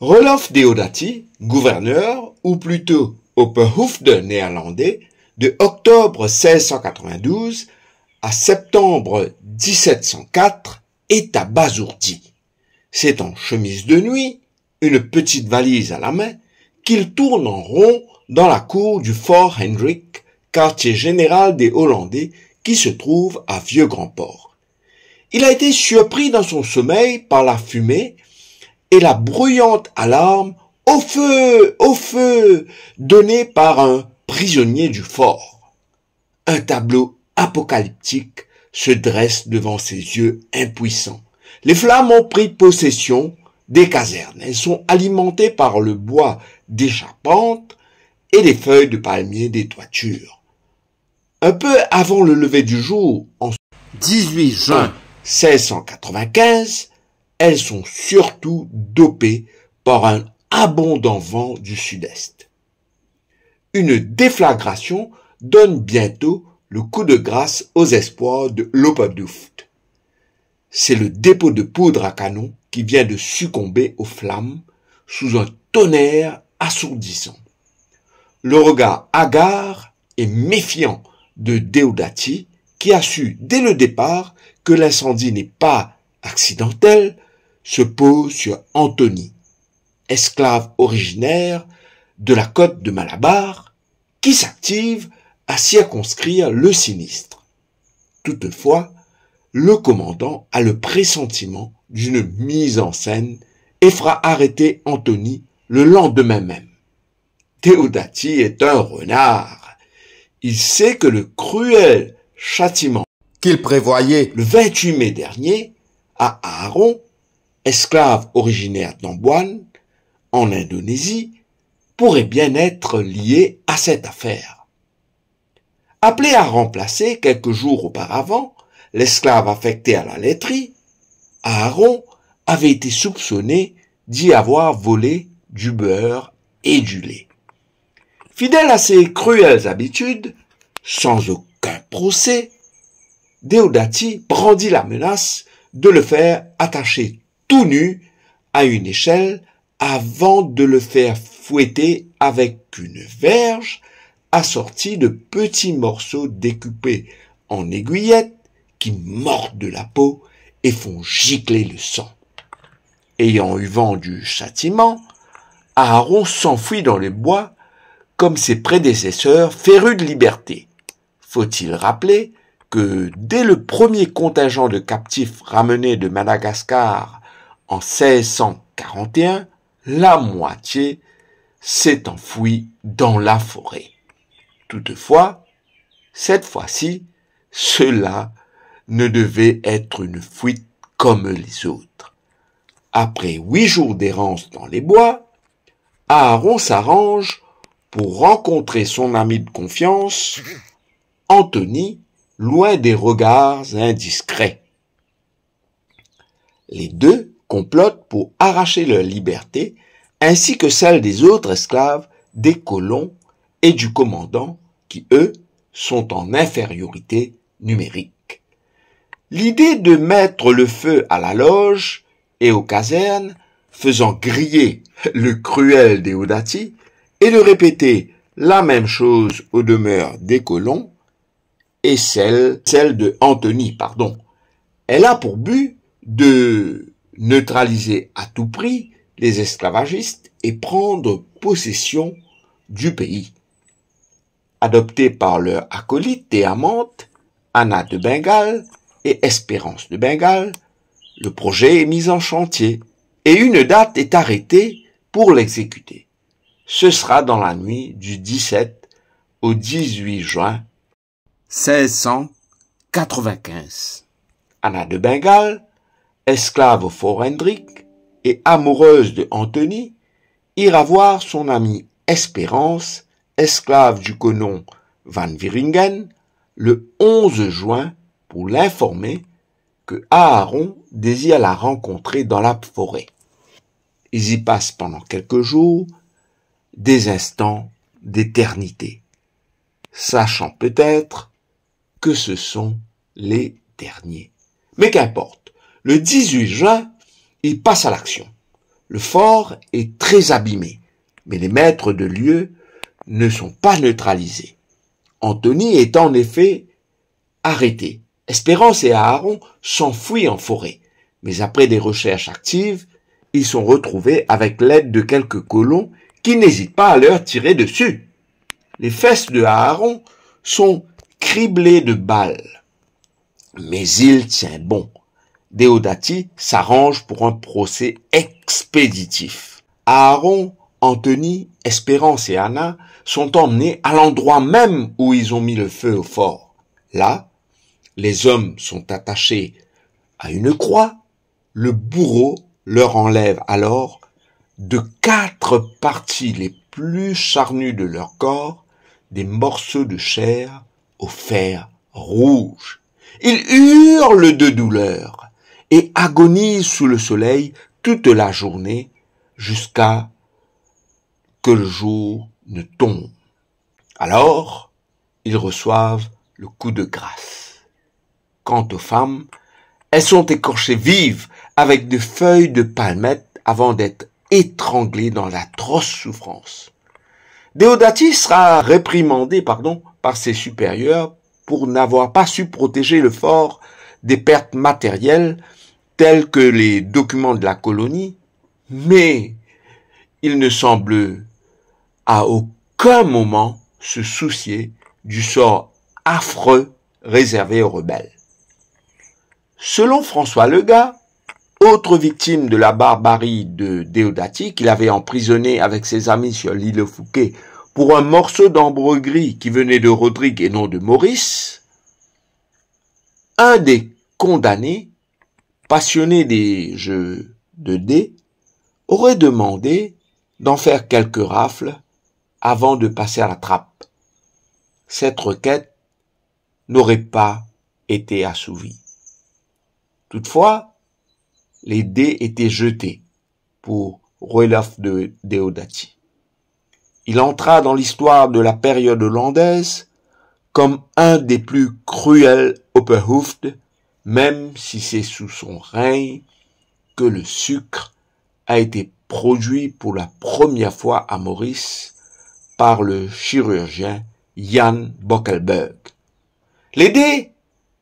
Rolof Deodati, gouverneur, ou plutôt opperhoofde néerlandais, de octobre 1692 à septembre 1704, est abasourdi. C'est en chemise de nuit, une petite valise à la main, qu'il tourne en rond dans la cour du Fort Hendrik, quartier général des Hollandais qui se trouve à Vieux-Grand-Port. Il a été surpris dans son sommeil par la fumée et la bruyante alarme « Au feu! Au feu !» donnée par un prisonnier du fort. Un tableau apocalyptique se dresse devant ses yeux impuissants. Les flammes ont pris possession des casernes. Elles sont alimentées par le bois des charpentes et les feuilles de palmier des toitures. Un peu avant le lever du jour, en 18 juin 1695, elles sont surtout dopées par un abondant vent du sud-est. Une déflagration donne bientôt le coup de grâce aux espoirs de l'Opperhoofd. C'est le dépôt de poudre à canon qui vient de succomber aux flammes sous un tonnerre assourdissant. Le regard hagard et méfiant de Deodati, qui a su dès le départ que l'incendie n'est pas accidentel, se pose sur Anthony, esclave originaire de la côte de Malabar, qui s'active à circonscrire le sinistre. Toutefois, le commandant a le pressentiment d'une mise en scène et fera arrêter Anthony le lendemain même. Deodati est un renard. Il sait que le cruel châtiment qu'il prévoyait le 28 mai dernier à Aaron, esclave originaire d'Amboine, en Indonésie, pourrait bien être lié à cette affaire. Appelé à remplacer quelques jours auparavant l'esclave affecté à la laiterie, Aaron avait été soupçonné d'y avoir volé du beurre et du lait. Fidèle à ses cruelles habitudes, sans aucun procès, Deodati brandit la menace de le faire attacher tout nu à une échelle avant de le faire fouetter avec une verge assortie de petits morceaux découpés en aiguillettes qui mordent la peau et font gicler le sang. Ayant eu vent du châtiment, Aaron s'enfuit dans les bois comme ses prédécesseurs férus de liberté. Faut-il rappeler que dès le premier contingent de captifs ramenés de Madagascar en 1641, la moitié s'est enfouie dans la forêt. Toutefois, cette fois-ci, cela ne devait être une fuite comme les autres. Après 8 jours d'errance dans les bois, Aaron s'arrange pour rencontrer son ami de confiance, Anthony, loin des regards indiscrets. Les deux complotent pour arracher leur liberté, ainsi que celle des autres esclaves, des colons et du commandant, qui, eux, sont en infériorité numérique. L'idée de mettre le feu à la loge et aux casernes, faisant griller le cruel Deodati, et de répéter la même chose aux demeures des colons, et celle de Anthony, Elle a pour but de neutraliser à tout prix les esclavagistes et prendre possession du pays. Adoptés par leurs acolytes et amantes, Anna de Bengale et Espérance de Bengale, le projet est mis en chantier et une date est arrêtée pour l'exécuter. Ce sera dans la nuit du 17 au 18 juin 1695. Anna de Bengale, esclave au Fort Hendrik et amoureuse de Anthony, ira voir son amie Espérance, esclave du colon Van Wieringen, le 11 juin pour l'informer que Aaron désire la rencontrer dans la forêt. Ils y passent pendant quelques jours des instants d'éternité, sachant peut-être que ce sont les derniers. Mais qu'importe, le 18 juin, il passe à l'action. Le fort est très abîmé, mais les maîtres de lieu ne sont pas neutralisés. Antony est en effet arrêté. Espérance et Aaron s'enfuient en forêt, mais après des recherches actives, ils sont retrouvés avec l'aide de quelques colons qui n'hésitent pas à leur tirer dessus. Les fesses de Aaron sont criblées de balles, mais il tient bon. Déodatie s'arrange pour un procès expéditif. Aaron, Antony, Espérance et Anna sont emmenés à l'endroit même où ils ont mis le feu au fort. Là, les hommes sont attachés à une croix. Le bourreau leur enlève alors de 4 parties les plus charnues de leur corps des morceaux de chair au fer rouge. Ils hurlent de douleur et agonisent sous le soleil toute la journée jusqu'à que le jour ne tombe. Alors, ils reçoivent le coup de grâce. Quant aux femmes, elles sont écorchées vives avec des feuilles de palmette avant d'être étranglées dans d'atroces souffrances. Déodatie sera réprimandé par ses supérieurs pour n'avoir pas su protéger le fort des pertes matérielles telles que les documents de la colonie, mais il ne semble à aucun moment se soucier du sort affreux réservé aux rebelles. Selon François Legas, autre victime de la barbarie de Déodatie, qu'il avait emprisonné avec ses amis sur l'île Fouquet pour un morceau d'ambre gris qui venait de Rodrigue et non de Maurice, un des condamnés, passionné des jeux de dés, aurait demandé d'en faire quelques rafles avant de passer à la trappe. Cette requête n'aurait pas été assouvie. Toutefois, les dés étaient jetés pour Roelof de Déodatie. Il entra dans l'histoire de la période hollandaise comme un des plus cruels Opperhoofd, même si c'est sous son règne que le sucre a été produit pour la première fois à Maurice par le chirurgien Jan Bockelberg. Les dés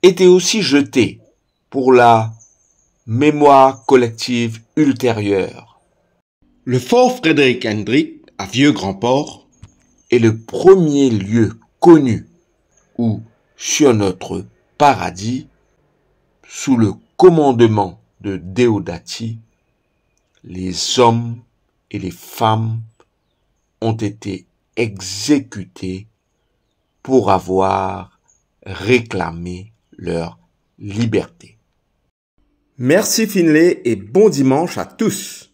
étaient aussi jetés pour la mémoire collective ultérieure. Le fort Frédéric Hendrik à Vieux-Grand-Port est le premier lieu connu où, sur notre paradis, sous le commandement de Déodatie, les hommes et les femmes ont été exécutés pour avoir réclamé leur liberté. Merci Finlay et bon dimanche à tous.